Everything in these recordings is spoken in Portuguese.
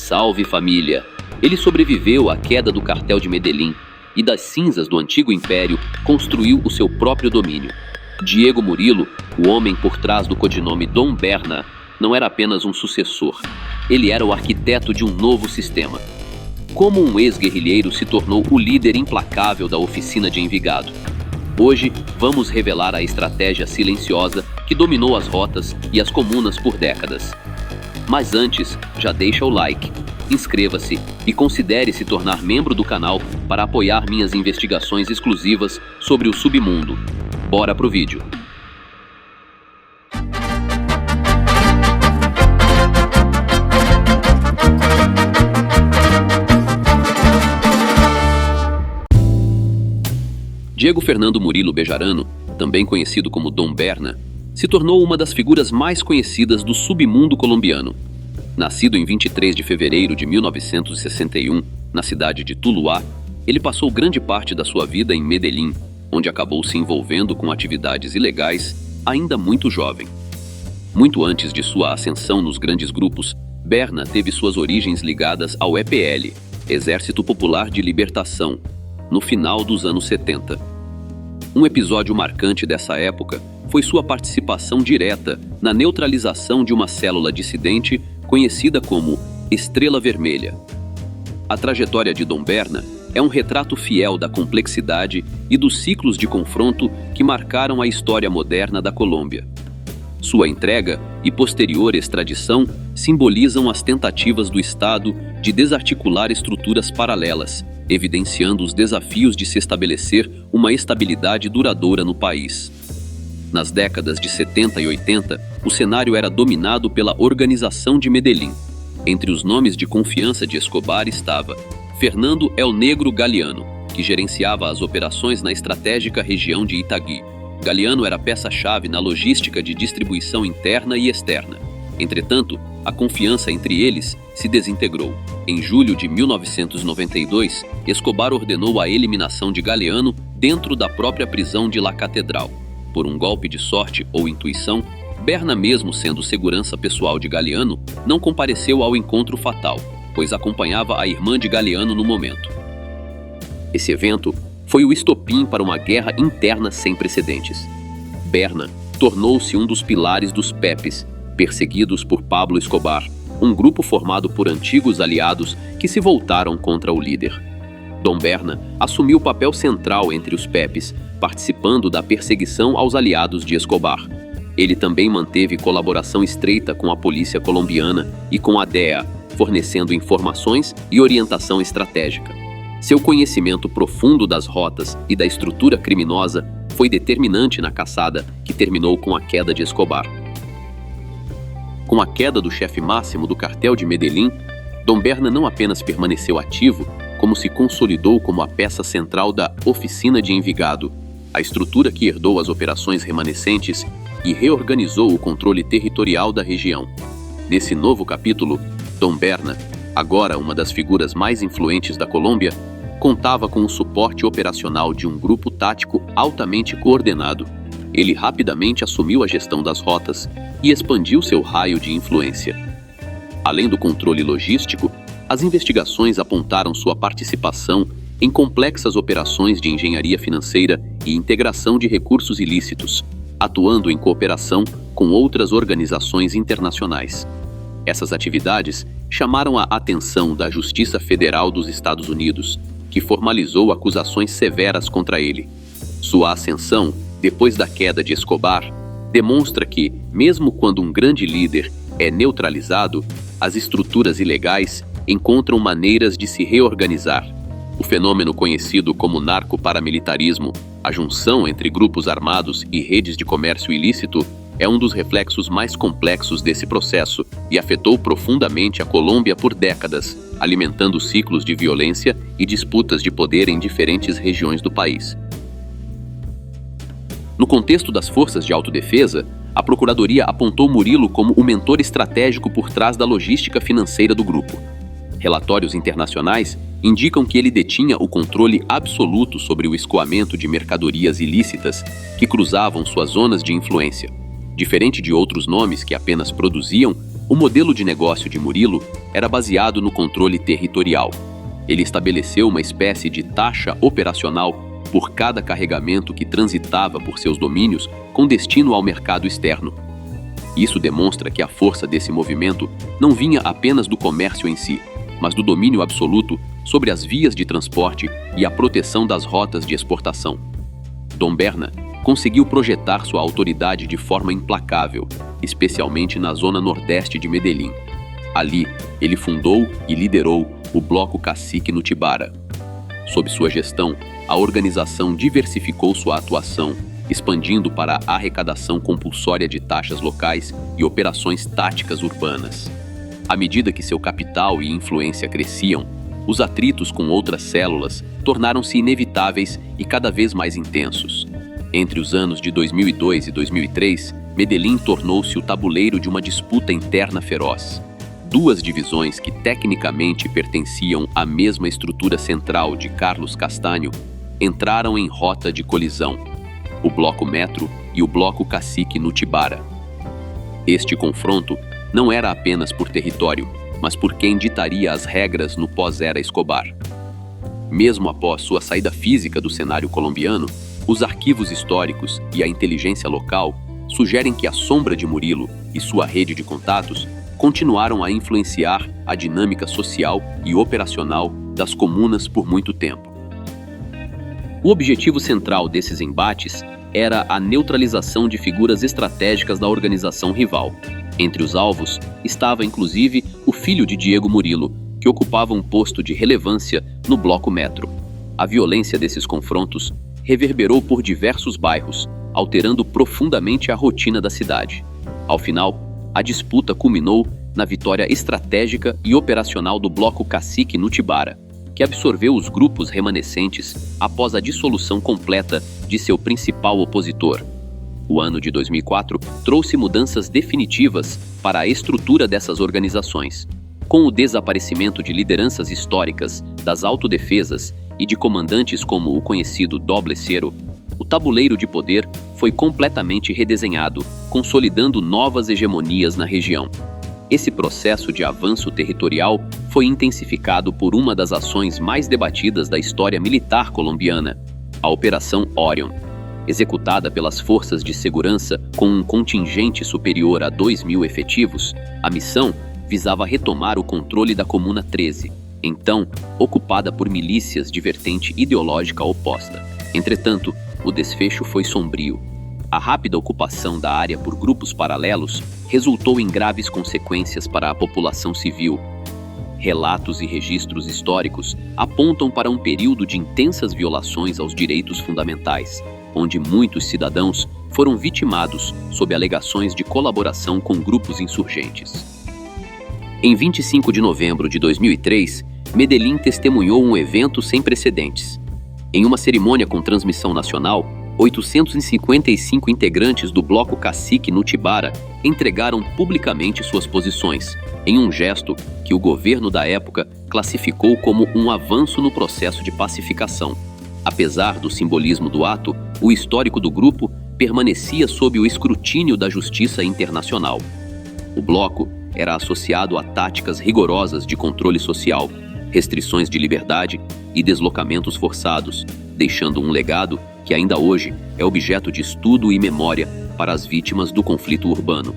Salve família! Ele sobreviveu à queda do cartel de Medellín e das cinzas do antigo império construiu o seu próprio domínio. Diego Murilo, o homem por trás do codinome Dom Berna, não era apenas um sucessor. Ele era o arquiteto de um novo sistema. Como um ex-guerrilheiro se tornou o líder implacável da oficina de Envigado. Hoje, vamos revelar a estratégia silenciosa que dominou as rotas e as comunas por décadas. Mas antes, já deixa o like, inscreva-se e considere se tornar membro do canal para apoiar minhas investigações exclusivas sobre o submundo. Bora pro vídeo! Diego Fernando Murilo Bejarano, também conhecido como Dom Berna, se tornou uma das figuras mais conhecidas do submundo colombiano. Nascido em 23 de fevereiro de 1961, na cidade de Tuluá, ele passou grande parte da sua vida em Medellín, onde acabou se envolvendo com atividades ilegais, ainda muito jovem. Muito antes de sua ascensão nos grandes grupos, Berna teve suas origens ligadas ao EPL, Exército Popular de Libertação, no final dos anos 70. Um episódio marcante dessa época foi sua participação direta na neutralização de uma célula dissidente conhecida como Estrela Vermelha. A trajetória de Dom Berna é um retrato fiel da complexidade e dos ciclos de confronto que marcaram a história moderna da Colômbia. Sua entrega e posterior extradição simbolizam as tentativas do Estado de desarticular estruturas paralelas, evidenciando os desafios de se estabelecer uma estabilidade duradoura no país. Nas décadas de 70 e 80, o cenário era dominado pela Organização de Medellín. Entre os nomes de confiança de Escobar estava Fernando El Negro Galeano, que gerenciava as operações na estratégica região de Itagüí. Galeano era peça-chave na logística de distribuição interna e externa. Entretanto, a confiança entre eles se desintegrou. Em julho de 1992, Escobar ordenou a eliminação de Galeano dentro da própria prisão de La Catedral. Por um golpe de sorte ou intuição, Berna, mesmo sendo segurança pessoal de Galeano, não compareceu ao encontro fatal, pois acompanhava a irmã de Galeano no momento. Esse evento foi o estopim para uma guerra interna sem precedentes. Berna tornou-se um dos pilares dos PEPs, perseguidos por Pablo Escobar, um grupo formado por antigos aliados que se voltaram contra o líder. Dom Berna assumiu papel central entre os PEPs, participando da perseguição aos aliados de Escobar. Ele também manteve colaboração estreita com a polícia colombiana e com a DEA, fornecendo informações e orientação estratégica. Seu conhecimento profundo das rotas e da estrutura criminosa foi determinante na caçada que terminou com a queda de Escobar. Com a queda do chefe máximo do cartel de Medellín, Dom Berna não apenas permaneceu ativo, como se consolidou como a peça central da Oficina de Envigado, a estrutura que herdou as operações remanescentes e reorganizou o controle territorial da região. Nesse novo capítulo, Dom Berna, agora uma das figuras mais influentes da Colômbia, contava com o suporte operacional de um grupo tático altamente coordenado. Ele rapidamente assumiu a gestão das rotas e expandiu seu raio de influência. Além do controle logístico, as investigações apontaram sua participação em complexas operações de engenharia financeira e integração de recursos ilícitos, atuando em cooperação com outras organizações internacionais. Essas atividades chamaram a atenção da Justiça Federal dos Estados Unidos, que formalizou acusações severas contra ele. Sua ascensão, depois da queda de Escobar, demonstra que, mesmo quando um grande líder é neutralizado, as estruturas ilegais encontram maneiras de se reorganizar. O fenômeno conhecido como narco-paramilitarismo, a junção entre grupos armados e redes de comércio ilícito, é um dos reflexos mais complexos desse processo e afetou profundamente a Colômbia por décadas, alimentando ciclos de violência e disputas de poder em diferentes regiões do país. No contexto das forças de autodefesa, a Procuradoria apontou Murilo como o mentor estratégico por trás da logística financeira do grupo. Relatórios internacionais indicam que ele detinha o controle absoluto sobre o escoamento de mercadorias ilícitas que cruzavam suas zonas de influência. Diferente de outros nomes que apenas produziam, O modelo de negócio de Murilo era baseado no controle territorial. Ele estabeleceu uma espécie de taxa operacional por cada carregamento que transitava por seus domínios com destino ao mercado externo. Isso demonstra que a força desse movimento não vinha apenas do comércio em si, mas do domínio absoluto sobre as vias de transporte e a proteção das rotas de exportação. Dom Berna conseguiu projetar sua autoridade de forma implacável, especialmente na zona nordeste de Medellín. Ali, ele fundou e liderou o Bloco Cacique Nutibara. Sob sua gestão, a organização diversificou sua atuação, expandindo para a arrecadação compulsória de taxas locais e operações táticas urbanas. À medida que seu capital e influência cresciam, os atritos com outras células tornaram-se inevitáveis e cada vez mais intensos. Entre os anos de 2002 e 2003, Medellín tornou-se o tabuleiro de uma disputa interna feroz. Duas divisões que tecnicamente pertenciam à mesma estrutura central de Carlos Castaño entraram em rota de colisão: o Bloco Metro e o Bloco Cacique Nutibara. Este confronto não era apenas por território, mas por quem ditaria as regras no pós-era Escobar. Mesmo após sua saída física do cenário colombiano, os arquivos históricos e a inteligência local sugerem que a sombra de Murilo e sua rede de contatos continuaram a influenciar a dinâmica social e operacional das comunas por muito tempo. O objetivo central desses embates era a neutralização de figuras estratégicas da organização rival. Entre os alvos estava, inclusive, o filho de Diego Murilo, que ocupava um posto de relevância no Bloco Metro. A violência desses confrontos reverberou por diversos bairros, alterando profundamente a rotina da cidade. Ao final, a disputa culminou na vitória estratégica e operacional do Bloco Cacique Nutibara, que absorveu os grupos remanescentes após a dissolução completa de seu principal opositor. O ano de 2004 trouxe mudanças definitivas para a estrutura dessas organizações. Com o desaparecimento de lideranças históricas, das autodefesas e de comandantes como o conhecido Doble Cero, o tabuleiro de poder foi completamente redesenhado, consolidando novas hegemonias na região. Esse processo de avanço territorial foi intensificado por uma das ações mais debatidas da história militar colombiana, a Operação Orion. Executada pelas forças de segurança com um contingente superior a 2.000 efetivos, a missão visava retomar o controle da Comuna 13, então ocupada por milícias de vertente ideológica oposta. Entretanto, o desfecho foi sombrio. A rápida ocupação da área por grupos paralelos resultou em graves consequências para a população civil. Relatos e registros históricos apontam para um período de intensas violações aos direitos fundamentais, onde muitos cidadãos foram vitimados sob alegações de colaboração com grupos insurgentes. Em 25 de novembro de 2003, Medellín testemunhou um evento sem precedentes. Em uma cerimônia com transmissão nacional, 855 integrantes do Bloco Cacique Nutibara entregaram publicamente suas posições, em um gesto que o governo da época classificou como um avanço no processo de pacificação. Apesar do simbolismo do ato, o histórico do grupo permanecia sob o escrutínio da justiça internacional. O bloco era associado a táticas rigorosas de controle social, restrições de liberdade e deslocamentos forçados, deixando um legado que ainda hoje é objeto de estudo e memória para as vítimas do conflito urbano.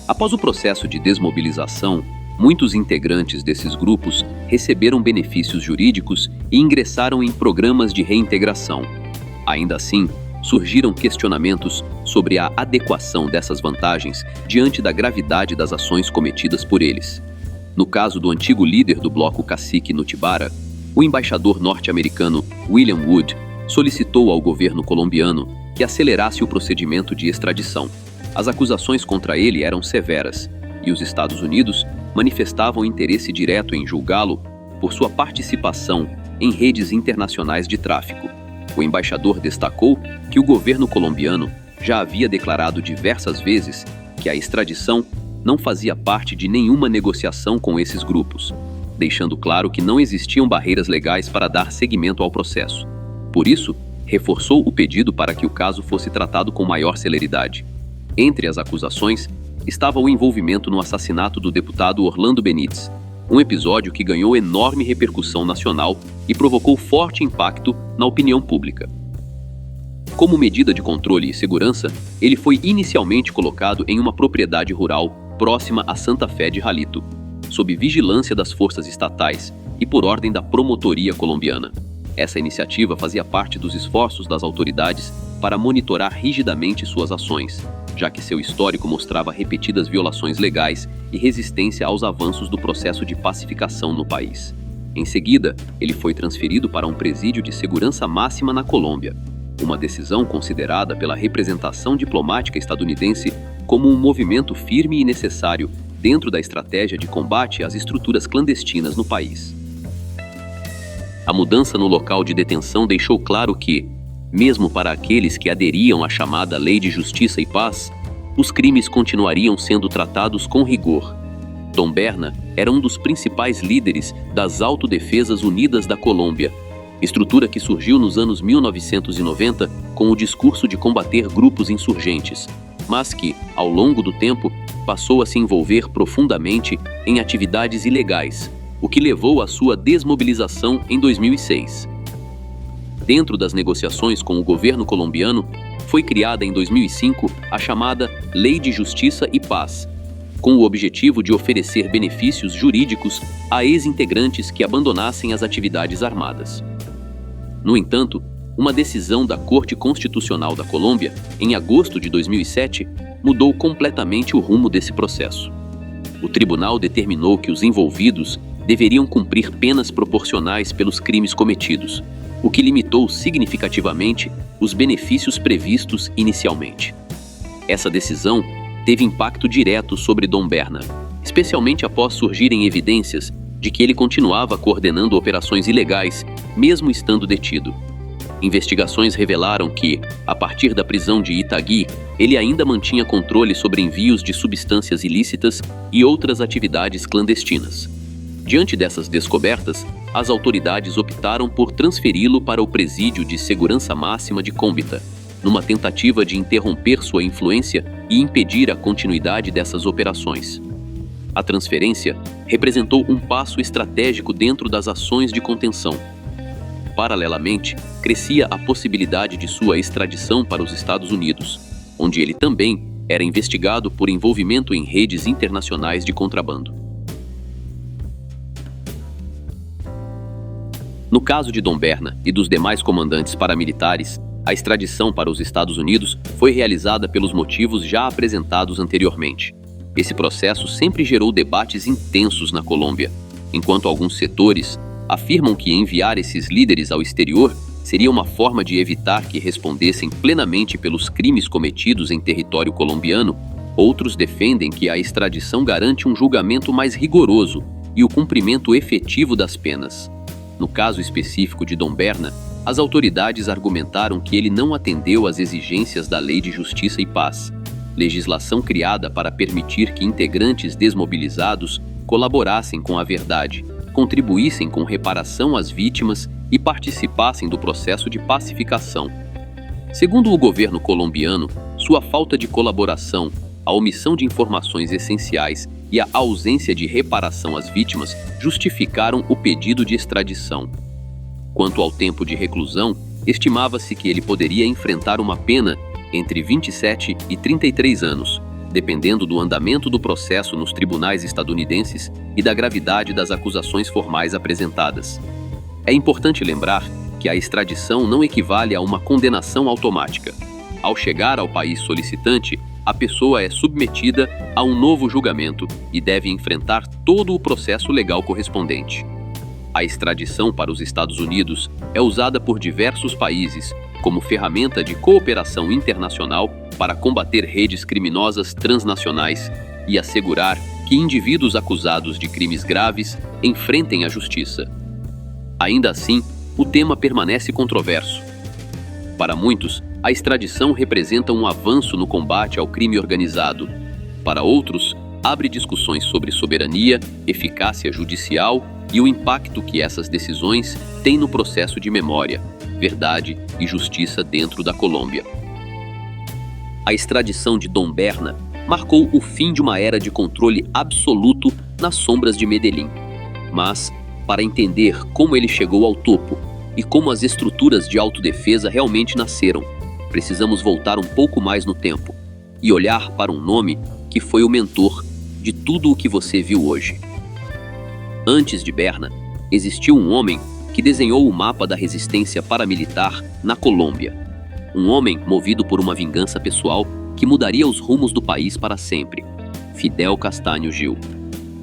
Após o processo de desmobilização, muitos integrantes desses grupos receberam benefícios jurídicos e ingressaram em programas de reintegração. Ainda assim, surgiram questionamentos sobre a adequação dessas vantagens diante da gravidade das ações cometidas por eles. No caso do antigo líder do Bloco Cacique Nutibara, o embaixador norte-americano William Wood solicitou ao governo colombiano que acelerasse o procedimento de extradição. As acusações contra ele eram severas, e os Estados Unidos manifestavam interesse direto em julgá-lo por sua participação em redes internacionais de tráfico. O embaixador destacou que o governo colombiano já havia declarado diversas vezes que a extradição não fazia parte de nenhuma negociação com esses grupos, deixando claro que não existiam barreiras legais para dar seguimento ao processo. Por isso, reforçou o pedido para que o caso fosse tratado com maior celeridade. Entre as acusações estava o envolvimento no assassinato do deputado Orlando Benítez, um episódio que ganhou enorme repercussão nacional e provocou forte impacto na opinião pública. Como medida de controle e segurança, ele foi inicialmente colocado em uma propriedade rural próxima a Santa Fé de Ralito, sob vigilância das forças estatais e por ordem da Promotoria colombiana. Essa iniciativa fazia parte dos esforços das autoridades para monitorar rigidamente suas ações, já que seu histórico mostrava repetidas violações legais e resistência aos avanços do processo de pacificação no país. Em seguida, ele foi transferido para um presídio de segurança máxima na Colômbia, uma decisão considerada pela representação diplomática estadunidense como um movimento firme e necessário dentro da estratégia de combate às estruturas clandestinas no país. A mudança no local de detenção deixou claro que, mesmo para aqueles que aderiam à chamada Lei de Justiça e Paz, os crimes continuariam sendo tratados com rigor. Dom Berna era um dos principais líderes das Autodefesas Unidas da Colômbia, estrutura que surgiu nos anos 1990 com o discurso de combater grupos insurgentes, mas que, ao longo do tempo, passou a se envolver profundamente em atividades ilegais, o que levou à sua desmobilização em 2006. Dentro das negociações com o governo colombiano, foi criada em 2005 a chamada Lei de Justiça e Paz, com o objetivo de oferecer benefícios jurídicos a ex-integrantes que abandonassem as atividades armadas. No entanto, uma decisão da Corte Constitucional da Colômbia, em agosto de 2007, mudou completamente o rumo desse processo. O tribunal determinou que os envolvidos deveriam cumprir penas proporcionais pelos crimes cometidos, o que limitou significativamente os benefícios previstos inicialmente. Essa decisão teve impacto direto sobre Dom Berna, especialmente após surgirem evidências de que ele continuava coordenando operações ilegais, mesmo estando detido. Investigações revelaram que, a partir da prisão de Itagüí, ele ainda mantinha controle sobre envios de substâncias ilícitas e outras atividades clandestinas. Diante dessas descobertas, as autoridades optaram por transferi-lo para o Presídio de Segurança Máxima de Cúmbita, numa tentativa de interromper sua influência e impedir a continuidade dessas operações. A transferência representou um passo estratégico dentro das ações de contenção. Paralelamente, crescia a possibilidade de sua extradição para os Estados Unidos, onde ele também era investigado por envolvimento em redes internacionais de contrabando. No caso de Dom Berna e dos demais comandantes paramilitares, a extradição para os Estados Unidos foi realizada pelos motivos já apresentados anteriormente. Esse processo sempre gerou debates intensos na Colômbia, enquanto alguns setores afirmam que enviar esses líderes ao exterior seria uma forma de evitar que respondessem plenamente pelos crimes cometidos em território colombiano. Outros defendem que a extradição garante um julgamento mais rigoroso e o cumprimento efetivo das penas. No caso específico de Dom Berna, as autoridades argumentaram que ele não atendeu às exigências da Lei de Justiça e Paz, legislação criada para permitir que integrantes desmobilizados colaborassem com a verdade, contribuíssem com reparação às vítimas e participassem do processo de pacificação. Segundo o governo colombiano, sua falta de colaboração, a omissão de informações essenciais e a ausência de reparação às vítimas justificaram o pedido de extradição. Quanto ao tempo de reclusão, estimava-se que ele poderia enfrentar uma pena entre 27 e 33 anos, dependendo do andamento do processo nos tribunais estadunidenses e da gravidade das acusações formais apresentadas. É importante lembrar que a extradição não equivale a uma condenação automática. Ao chegar ao país solicitante, a pessoa é submetida a um novo julgamento e deve enfrentar todo o processo legal correspondente. A extradição para os Estados Unidos é usada por diversos países como ferramenta de cooperação internacional para combater redes criminosas transnacionais e assegurar que indivíduos acusados de crimes graves enfrentem a justiça. Ainda assim, o tema permanece controverso. Para muitos, a extradição representa um avanço no combate ao crime organizado. Para outros, abre discussões sobre soberania, eficácia judicial e o impacto que essas decisões têm no processo de memória, verdade e justiça dentro da Colômbia. A extradição de Dom Berna marcou o fim de uma era de controle absoluto nas sombras de Medellín. Mas, para entender como ele chegou ao topo e como as estruturas de autodefesa realmente nasceram, precisamos voltar um pouco mais no tempo e olhar para um nome que foi o mentor de tudo o que você viu hoje. Antes de Berna, existiu um homem que desenhou o mapa da resistência paramilitar na Colômbia. Um homem movido por uma vingança pessoal que mudaria os rumos do país para sempre. Fidel Castâneo Gil.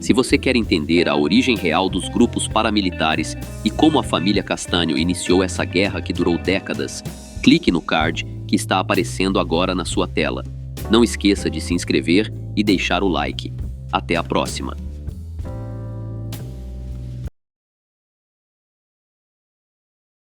Se você quer entender a origem real dos grupos paramilitares e como a família Castâneo iniciou essa guerra que durou décadas, clique no card que está aparecendo agora na sua tela. Não esqueça de se inscrever e deixar o like. Até a próxima!